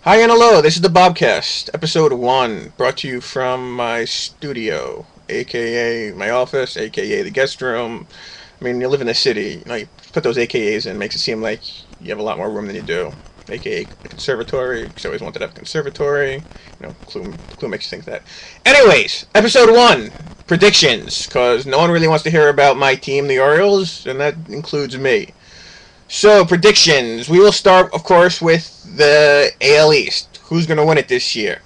Hi and hello, this is the Bobcast, episode 1, brought to you from my studio, aka my office, aka the guest room. I mean, you live in the city, you put those AKAs in, makes it seem like you have a lot more room than you do. AKA a conservatory, because I always wanted to have a conservatory. Clue makes you think that. Anyways, episode 1, predictions, because no one really wants to hear about my team, the Orioles, and that includes me. So, predictions. We will start, of course, with the AL East. Who's going to win it this year?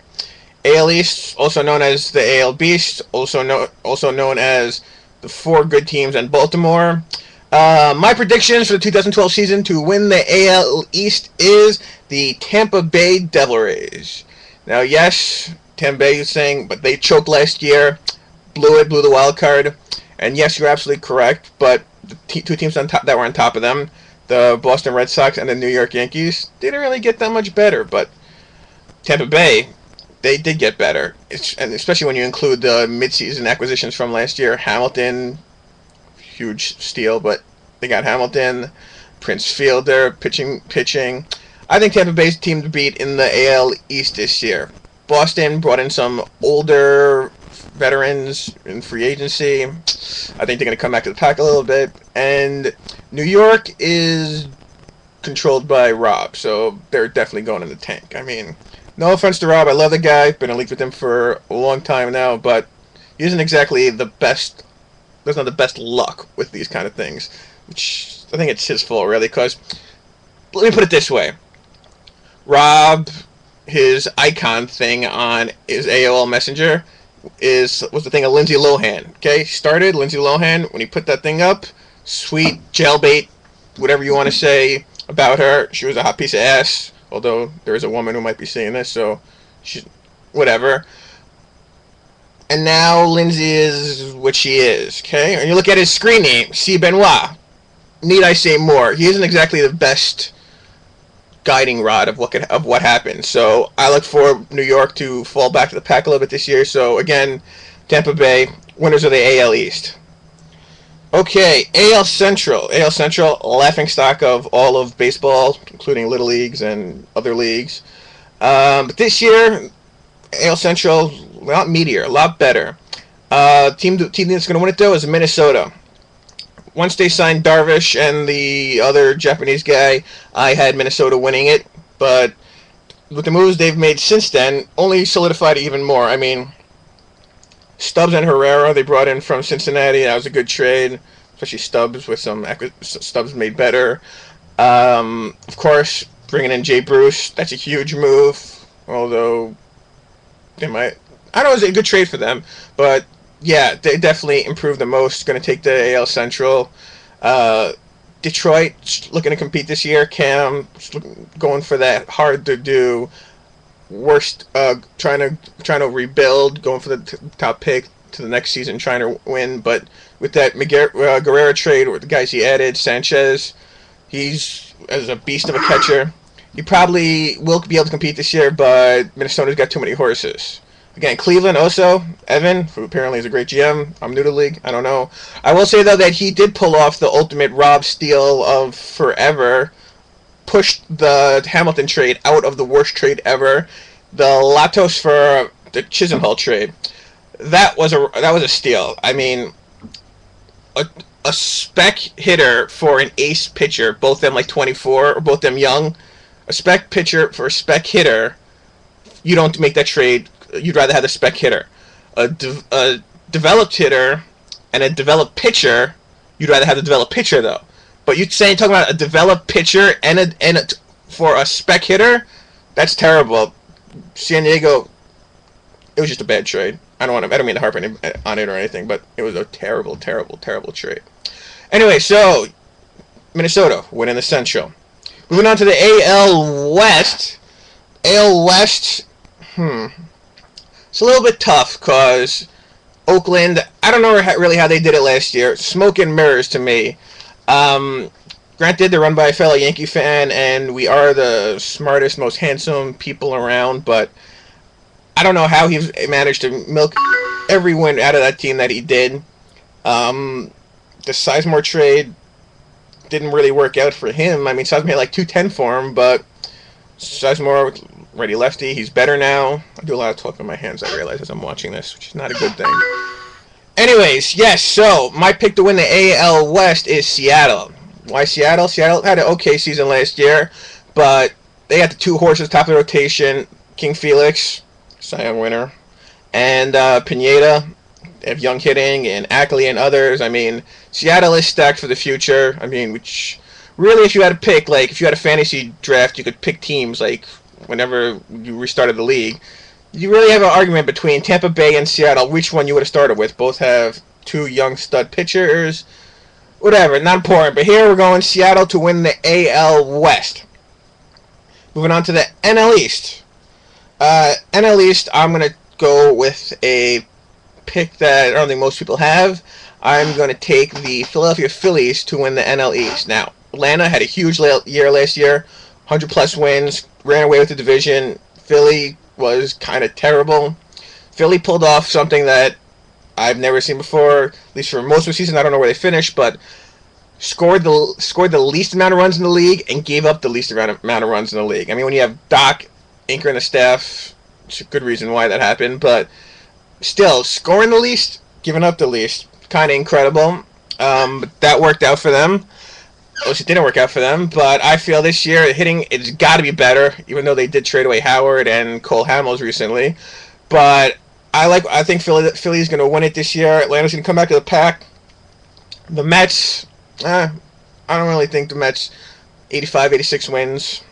AL East, also known as the AL Beast, also known as the four good teams in Baltimore. My predictions for the 2012 season to win the AL East is the Tampa Bay Devil Rays. Now, yes, Tampa Bay is saying, but they choked last year, blew the wild card, and yes, you're absolutely correct, but the two teams on top, that were on top of them, the Boston Red Sox and the New York Yankees, didn't really get that much better, but Tampa Bay, they did get better, and especially when you include the midseason acquisitions from last year. Hamilton, huge steal, but they got Hamilton, Prince Fielder, pitching. I think Tampa Bay's team to beat in the AL East this year. Boston brought in some older veterans in free agency. I think they're going to come back to the pack a little bit. And New York is controlled by Rob, so they're definitely going in the tank. I mean, no offense to Rob, I love the guy. Been in a league with him for a long time now, but he isn't exactly the best. There's not the best luck with these kind of things, which I think it's his fault, really, because let me put it this way. Rob, his icon thing on his AOL Messenger was the thing of Lindsay Lohan. Okay, started Lindsay Lohan when he put that thing up. Sweet jailbait, whatever you want to say about her. She was a hot piece of ass. Although there is a woman who might be seeing this, so she's whatever. And now Lindsay is what she is. Okay, and you look at his screen name, C. Benoit. Need I say more? He isn't exactly the best guiding rod of what happened. So I look for New York to fall back to the pack a little bit this year. So again, Tampa Bay, winners of the AL East. Okay, AL Central. AL Central, laughingstock of all of baseball, including little leagues and other leagues. But this year, AL Central, a lot meatier, a lot better. Team that's going to win it though is Minnesota. Once they signed Darvish and the other Japanese guy, I had Minnesota winning it. But with the moves they've made since then, only solidified it even more. I mean, Stubbs and Herrera they brought in from Cincinnati. That was a good trade, especially Stubbs with some Stubbs made better. Of course, bringing in Jay Bruce, that's a huge move. Although they might, I don't know, it was a good trade for them, but yeah, they definitely improved the most. Going to take the AL Central. Detroit looking to compete this year. Cam going for that hard to do. Worst, trying to rebuild, going for the top pick to the next season, trying to win. But with that Guerrero trade, with the guys he added, Sanchez, he's as a beast of a catcher. He probably will be able to compete this year, but Minnesota's got too many horses. Again, Cleveland also, Evan, who apparently is a great GM. I'm new to the league. I don't know. I will say, though, that he did pull off the ultimate Rob steal of forever. Pushed the Hamilton trade out of the worst trade ever. The Latos for the Chisenhall trade. That was a steal. I mean, a spec hitter for an ace pitcher, both them like 24, or both them young. A spec pitcher for a spec hitter, you don't make that trade. You'd rather have the spec hitter. A developed hitter and a developed pitcher, you'd rather have the developed pitcher, though. But you're talking about a developed pitcher for a spec hitter? That's terrible. San Diego, it was just a bad trade. I don't mean to harp on it or anything, but it was a terrible trade. Anyway, so Minnesota winning the Central. Moving on to the AL West. AL West, it's a little bit tough because Oakland, I don't know really how they did it last year. Smoke and mirrors to me. Granted, they're run by a fellow Yankee fan, and we are the smartest, most handsome people around, but I don't know how he managed to milk every win out of that team that he did. The Sizemore trade didn't really work out for him. I mean, Sizemore had like 210 for him, but Sizemore righty lefty. He's better now. I do a lot of talking with my hands, I realize, as I'm watching this, which is not a good thing. Anyways, yes, so my pick to win the AL West is Seattle. Why Seattle? Seattle had an okay season last year, but they got the two horses top of the rotation, King Felix, Cy Young winner, and Pineda. They have young hitting, and Ackley and others. I mean, Seattle is stacked for the future. I mean, which really, if you had to pick, like, if you had a fantasy draft, you could pick teams, like, whenever you restarted the league. You really have an argument between Tampa Bay and Seattle, which one you would have started with. Both have two young stud pitchers. Whatever, not important. But here we're going Seattle to win the AL West. Moving on to the NL East. NL East, I'm going to go with a pick that I don't think most people have. I'm going to take the Philadelphia Phillies to win the NL East. Now, Atlanta had a huge year last year, 100-plus wins, ran away with the division. Philly was kind of terrible. Philly pulled off something that I've never seen before, at least for most of the season. I don't know where they finished, but scored the least amount of runs in the league and gave up the least amount of runs in the league. I mean, when you have Doc anchoring the staff, it's a good reason why that happened, but still, scoring the least, giving up the least, kind of incredible. But that worked out for them. It didn't work out for them, but I feel this year hitting it's got to be better. Even though they did trade away Howard and Cole Hamels recently, but I think Philly's going to win it this year. Atlanta's going to come back to the pack. The Mets, I don't really think the Mets 85, 86 wins.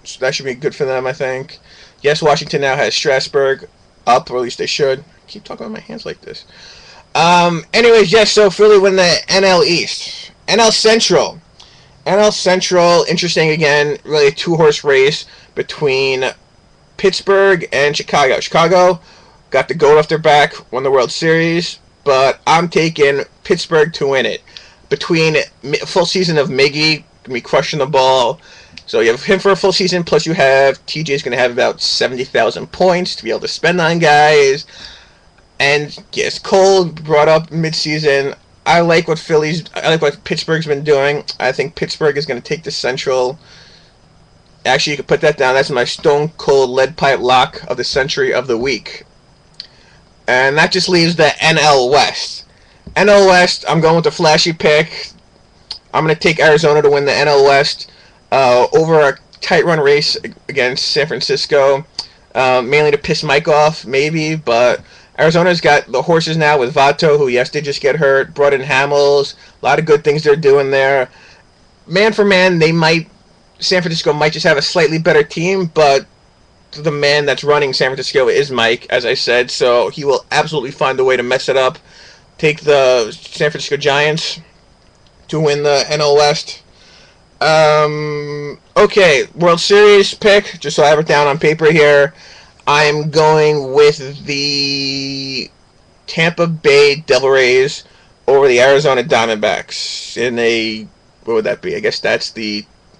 So that should be good for them, I think. Yes, Washington now has Strasburg up, or at least they should. I keep talking with my hands like this. Anyways, yes, so Philly win the NL East. NL Central. NL Central, interesting again, really a two-horse race between Pittsburgh and Chicago. Chicago got the gold off their back, won the World Series, but I'm taking Pittsburgh to win it. Between a full season of Miggy, going to be crushing the ball. So you have him for a full season, plus you have TJ's going to have about 70,000 points to be able to spend on guys. And yes, Cole brought up mid-season. I like what Pittsburgh's been doing. I think Pittsburgh is going to take the Central. Actually, you can put that down. That's my stone cold lead pipe lock of the century of the week. And that just leaves the NL West. NL West, I'm going with the flashy pick. I'm going to take Arizona to win the NL West over a tight run race against San Francisco. Mainly to piss Mike off, maybe, but Arizona's got the horses now with Vato, who did just get hurt, brought in Hamels, a lot of good things they're doing there. Man for man, San Francisco might just have a slightly better team, but the man that's running San Francisco is Mike, as I said, so he will absolutely find a way to mess it up. Take the San Francisco Giants to win the NL West. Okay, World Series pick, just so I have it down on paper here. I'm going with the Tampa Bay Devil Rays over the Arizona Diamondbacks in a, what would that be? I guess that's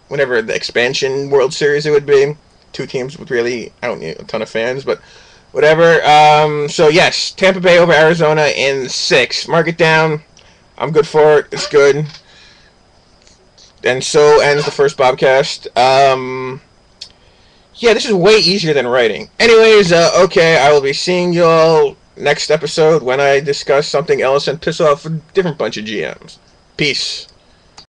whenever the expansion World Series it would be. Two teams with really, I don't need a ton of fans, but whatever. So yes, Tampa Bay over Arizona in 6. Mark it down. I'm good for it. It's good. And so ends the first Bobcast. Yeah, this is way easier than writing. Anyways, okay, I will be seeing y'all next episode when I discuss something else and piss off a different bunch of GMs. Peace.